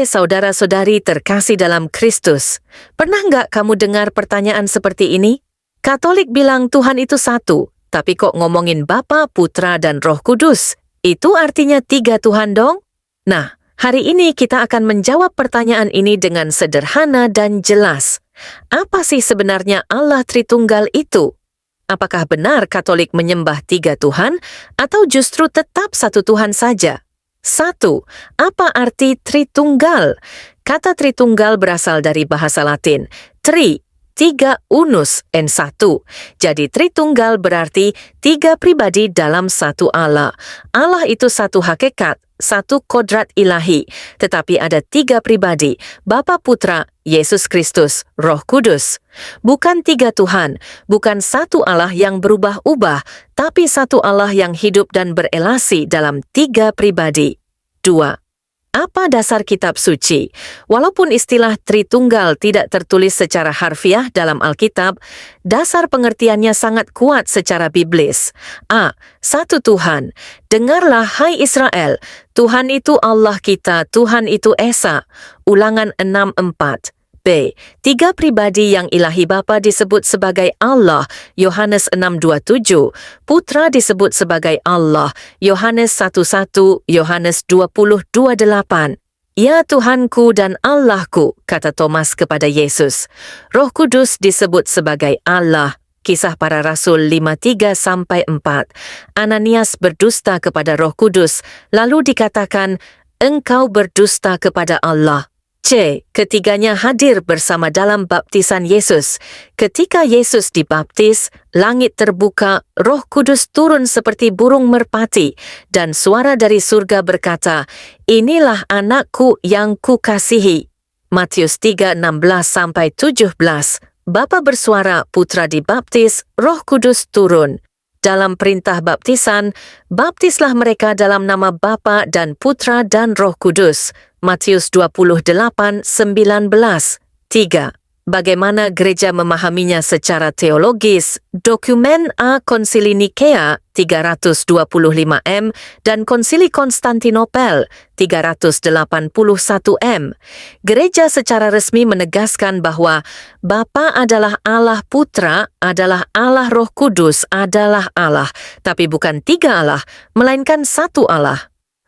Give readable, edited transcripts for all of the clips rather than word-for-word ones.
saudara-saudari terkasih dalam Kristus, pernah nggak kamu dengar pertanyaan seperti ini? Katolik bilang Tuhan itu satu, tapi kok ngomongin Bapa, Putra, dan Roh Kudus? Itu artinya 3 Tuhan dong? Nah, hari ini kita akan menjawab pertanyaan ini dengan sederhana dan jelas. Apa sih sebenarnya Allah Tritunggal itu? Apakah benar Katolik menyembah 3 Tuhan atau justru tetap satu Tuhan saja? 1. Apa arti Tritunggal? Kata Tritunggal berasal dari bahasa Latin, tri, 3 unus, n 1. Jadi Tritunggal berarti 3 pribadi dalam satu Allah. Allah itu satu hakikat, satu kodrat ilahi, tetapi ada 3 pribadi, Bapa, Putra, Yesus Kristus, Roh Kudus. Bukan 3 Tuhan, bukan satu Allah yang berubah-ubah, tapi satu Allah yang hidup dan berelasi dalam 3 pribadi. 2. Apa dasar kitab suci? Walaupun istilah Tritunggal tidak tertulis secara harfiah dalam Alkitab, dasar pengertiannya sangat kuat secara biblis. A. Satu Tuhan. Dengarlah hai Israel, Tuhan itu Allah kita, Tuhan itu Esa. Ulangan 6:4. B. 3 pribadi yang ilahi Bapa disebut sebagai Allah, Yohanes 6:27. Putra disebut sebagai Allah, Yohanes 1:1, Yohanes 20:28. Ya Tuhanku dan Allahku, kata Thomas kepada Yesus. Roh Kudus disebut sebagai Allah. Kisah Para Rasul 5:3-4. Ananias berdusta kepada Roh Kudus, lalu dikatakan, engkau berdusta kepada Allah. C. Ketiganya hadir bersama dalam baptisan Yesus. Ketika Yesus dibaptis, langit terbuka, Roh Kudus turun seperti burung merpati, dan suara dari surga berkata, inilah anakku yang kukasihi. Matius 3:16-17. Bapa bersuara, Putra dibaptis, Roh Kudus turun. Dalam perintah baptisan, baptislah mereka dalam nama Bapa dan Putra dan Roh Kudus. Matius 28:19. 3. Bagaimana gereja memahaminya secara teologis? Dokumen A Konsili Nikea 325 M dan Konsili Konstantinopel 381 M. Gereja secara resmi menegaskan bahwa Bapa adalah Allah, Putra adalah Allah, Roh Kudus adalah Allah, tapi bukan 3 Allah, melainkan satu Allah.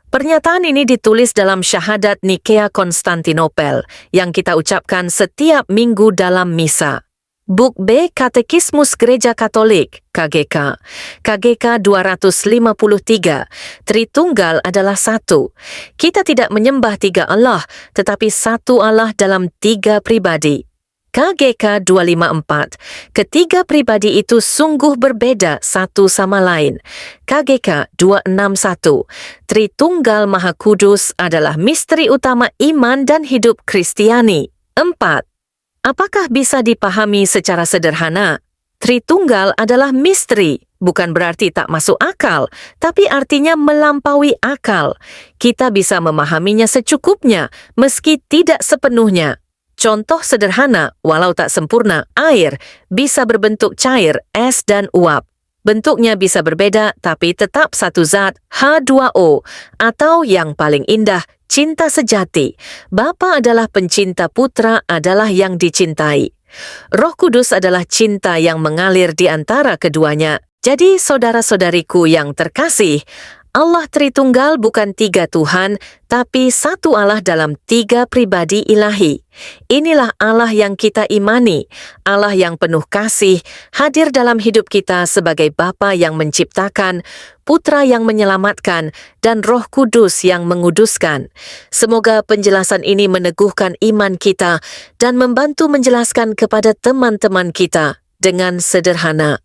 Pernyataan ini ditulis dalam Syahadat Nikea Konstantinopel yang kita ucapkan setiap minggu dalam misa. Buk B Katekismus Gereja Katolik, KGK. KGK 253. Tritunggal adalah satu. Kita tidak menyembah 3 Allah, tetapi satu Allah dalam 3 pribadi. KGK 254. Ketiga pribadi itu sungguh berbeda satu sama lain. KGK 261. Tritunggal Maha Kudus adalah misteri utama iman dan hidup Kristiani. 4. Apakah bisa dipahami secara sederhana? Tritunggal adalah misteri, bukan berarti tak masuk akal, tapi artinya melampaui akal. Kita bisa memahaminya secukupnya, meski tidak sepenuhnya. Contoh sederhana, walau tak sempurna, air bisa berbentuk cair, es dan uap. Bentuknya bisa berbeda, tapi tetap satu zat, H2O. Atau yang paling indah, cinta sejati. Bapa adalah pencinta, Putra adalah yang dicintai. Roh Kudus adalah cinta yang mengalir di antara keduanya. Jadi saudara-saudariku yang terkasih, Allah Tritunggal bukan 3 Tuhan, tapi satu Allah dalam 3 pribadi ilahi. Inilah Allah yang kita imani, Allah yang penuh kasih, hadir dalam hidup kita sebagai Bapa yang menciptakan, Putra yang menyelamatkan, dan Roh Kudus yang menguduskan. Semoga penjelasan ini meneguhkan iman kita dan membantu menjelaskan kepada teman-teman kita dengan sederhana.